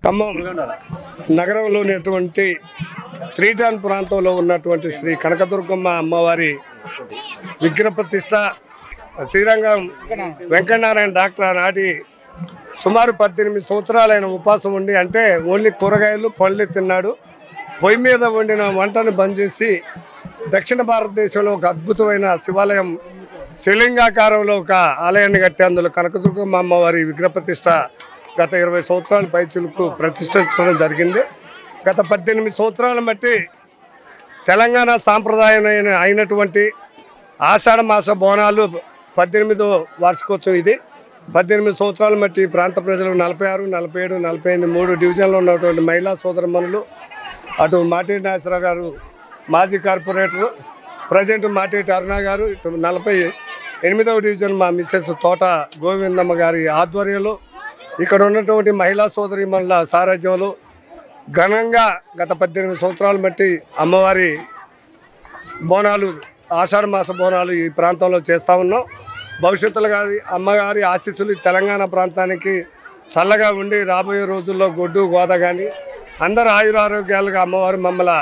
ఖమ్మం నగరంలోని త్రీటాన్ ప్రాంతంలో ఉన్నటువంటి శ్రీ కనకదుర్గమ్మ అమ్మవారి విగ్రహ ప్రతిష్ట శ్రీరంగం వెంకటనారాయణ డాక్టర్ నాటి సుమారు 18 సంవత్సరాలైన ఉపాసం ఉండి, అంటే ఓన్లీ కూరగాయలు పళ్ళు తిన్నాడు. పొయ్యి మీద వండిన వంటను బంద్ చేసి దక్షిణ భారతదేశంలో ఒక అద్భుతమైన శివాలయం శివలింగాకారంలో ఒక ఆలయాన్ని కట్టి అందులో కనకదుర్గమ్మ అమ్మవారి విగ్రహ ప్రతిష్ట గత 20 సంవత్సరాల పైచులకు ప్రతిష్ఠించడం జరిగింది. గత 18 సంవత్సరాల బట్టి తెలంగాణ సాంప్రదాయం అయినటువంటి ఆషాఢ మాస బోనాలు 18వ వార్షికోత్సవం ఇది. 18 సంవత్సరాల బట్టి ప్రాంత ప్రజలు 46, 47, 45 3 డివిజన్లో ఉన్నటువంటి మహిళా సోదరమణులు, అటు మాటేటి నాగేశ్వరరావు గారు మాజీ కార్పొరేటరు, ప్రజెంట్ మాటేటి అరుణ గారు, ఇటు 48వ డివిజన్ మా మిస్సెస్ తోట గోవిందమ్మ గారి ఆధ్వర్యంలో ఇక్కడ ఉన్నటువంటి మహిళా సోదరీమణుల సారథ్యంలో ఘనంగా గత 18 సంవత్సరాలు బట్టి అమ్మవారి బోనాలు, ఆషాఢ మాస బోనాలు ఈ ప్రాంతంలో చేస్తూ ఉన్నాం. భవిష్యత్తులో అమ్మగారి ఆశీస్సులు తెలంగాణ ప్రాంతానికి చల్లగా ఉండి రాబోయే రోజుల్లో గొడ్డు గోద కానీ అందరూ ఆయురారోగ్యాలుగా అమ్మవారు మమ్మల్ని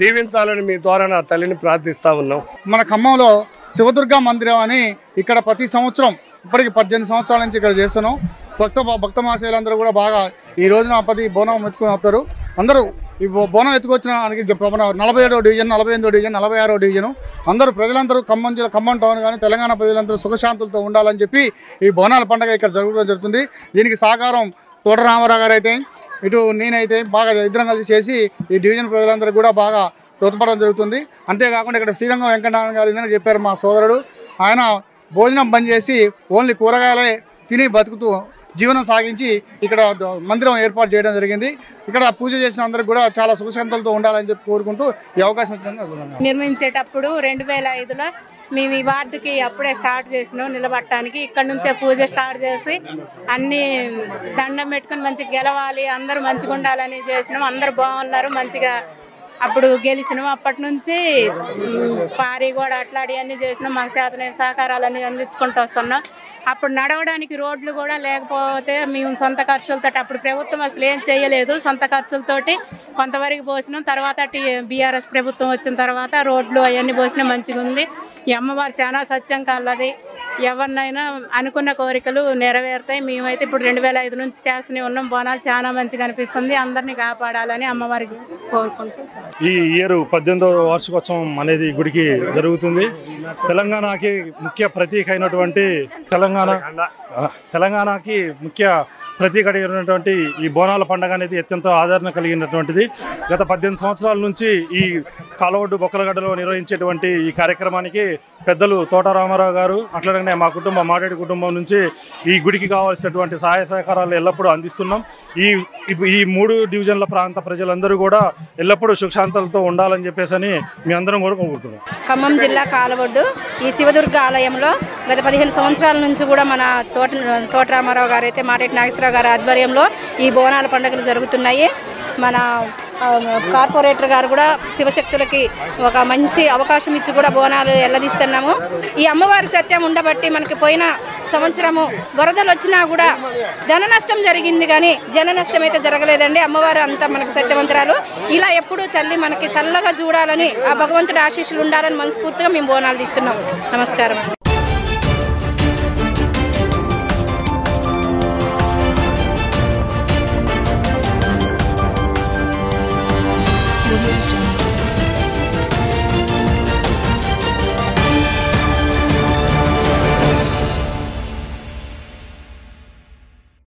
దీవించాలని మీ ద్వారా నా తల్లిని ప్రార్థిస్తూ ఉన్నాం. మన ఖమ్మంలో శివదుర్గా మందిరం అని ఇక్కడ ప్రతి సంవత్సరం ఇప్పటికి 18 సంవత్సరాల నుంచి ఇక్కడ చేస్తున్నాం. భక్త మహాశయులందరూ కూడా బాగా ఈ రోజున బోనం ఎత్తుకొని వస్తారు. అందరూ ఈ బోనం ఎత్తుకొచ్చిన 47వ డివిజన్, 48వ డివిజన్, 46వ డివిజన్ అందరూ ప్రజలందరూ ఖమ్మం టౌన్ కానీ తెలంగాణ ప్రజలందరూ సుఖశాంతులతో ఉండాలని చెప్పి ఈ బోనాల పండుగ ఇక్కడ జరుగుతుంది. దీనికి సహకారం తోట రామారావు గారు అయితే, ఇటు నేనైతే బాగా ఇద్దరం కలిసి చేసి ఈ డివిజన్ ప్రజలందరూ కూడా బాగా తోడ్పడడం జరుగుతుంది. అంతేకాకుండా ఇక్కడ శ్రీరంగం వెంకటనారాయణ గారు ఏదైనా చెప్పారు మా సోదరుడు, ఆయన భోజనం బంద్ చేసి ఓన్లీ కూరగాయలే తిని బతుకుతూ జీవనం సాగించి ఇక్కడ మందిరం ఏర్పాటు చేయడం జరిగింది. ఇక్కడ పూజ చేసిన అందరికి కూడా చాలా సుఖశాంతులతో ఉండాలని చెప్పి కోరుకుంటూ ఈ అవకాశం వచ్చిందని నిర్మించేటప్పుడు 2005లో మేము ఈ వార్డుకి అప్పుడే స్టార్ట్ చేసినాం నిలబట్టడానికి. ఇక్కడ నుంచే పూజ స్టార్ట్ చేసి అన్ని దండం పెట్టుకుని మంచిగా గెలవాలి, అందరూ మంచిగా ఉండాలని చేసినాం. అందరు బాగున్నారు, మంచిగా అప్పుడు గెలిచినాం. అప్పటి నుంచి పారి కూడా అట్లాంటి అన్నీ చేసినాం. మాకు చేతనైన సహకారాలన్నీ అందించుకుంటూ వస్తున్నాం. అప్పుడు నడవడానికి రోడ్లు కూడా లేకపోతే మేము సొంత ఖర్చులతో, అప్పుడు ప్రభుత్వం అసలు ఏం చేయలేదు, సొంత ఖర్చులతోటి కొంతవరకు పోసినాం. తర్వాత బీఆర్ఎస్ ప్రభుత్వం వచ్చిన తర్వాత రోడ్లు అవన్నీ పోసినా మంచిగా ఉంది. ఈ అమ్మవారి చాలా సత్యం కలది, ఎవరినైనా అనుకున్న కోరికలు నెరవేరుతాయి. మేమైతే ఇప్పుడు 2005 నుంచి చేస్తూనే ఉన్నాం. బోనాలు చాలా మంచిగా అనిపిస్తుంది. అందరినీ కాపాడాలని అమ్మవారికి కోరుకుంటూ ఈ ఇయర్ 18వ వార్షికోత్సవం అనేది గుడికి జరుగుతుంది. తెలంగాణకి ముఖ్య ప్రతీక అయినటువంటి తెలంగాణకి ముఖ్య ప్రతీక అయినటువంటి ఈ బోనాల పండుగ అనేది అత్యంత ఆదరణ కలిగినటువంటిది. గత 18 సంవత్సరాల నుంచి ఈ కాలవడ్డు బొక్కలగడ్డలో నిర్వహించేటువంటి ఈ కార్యక్రమానికి పెద్దలు తోట రామారావు గారు, అట్లనే విధంగానే మా కుటుంబం మారేడు కుటుంబం నుంచి ఈ గుడికి కావాల్సినటువంటి సహాయ సహకారాలు ఎల్లప్పుడూ అందిస్తున్నాం. ఈ 3 డివిజన్ల ప్రాంత ప్రజలందరూ కూడా ఎల్లప్పుడూ సుఖశాంతులతో ఉండాలని చెప్పేసి మీ అందరం కూడా కోరుకుంటున్నాం. ఖమ్మం జిల్లా కాలవొడ్డు ఈ శివదుర్గ ఆలయంలో గత 15 సంవత్సరాల నుంచి కూడా మన తోట రామారావు గారు అయితే మారేటి నాగేశ్వరరావు గారి ఆధ్వర్యంలో ఈ బోనాల పండుగలు జరుగుతున్నాయి. మన కార్పొరేటర్ గారు కూడా శివశక్తులకి ఒక మంచి అవకాశం ఇచ్చి కూడా బోనాలు ఎల్లదీస్తున్నాము. ఈ అమ్మవారి సత్యం ఉండబట్టి మనకి పోయిన సంవత్సరము వరదలు వచ్చినా కూడా ధన నష్టం జరిగింది, కానీ జన నష్టం అయితే జరగలేదండి. అమ్మవారు అంతా మనకి సత్యవంతరాలు. ఇలా ఎప్పుడూ తల్లి మనకి చల్లగా చూడాలని, ఆ భగవంతుడి ఆశీస్సులు ఉండాలని మనస్ఫూర్తిగా మేము బోనాలు తీస్తున్నాం. నమస్కారం.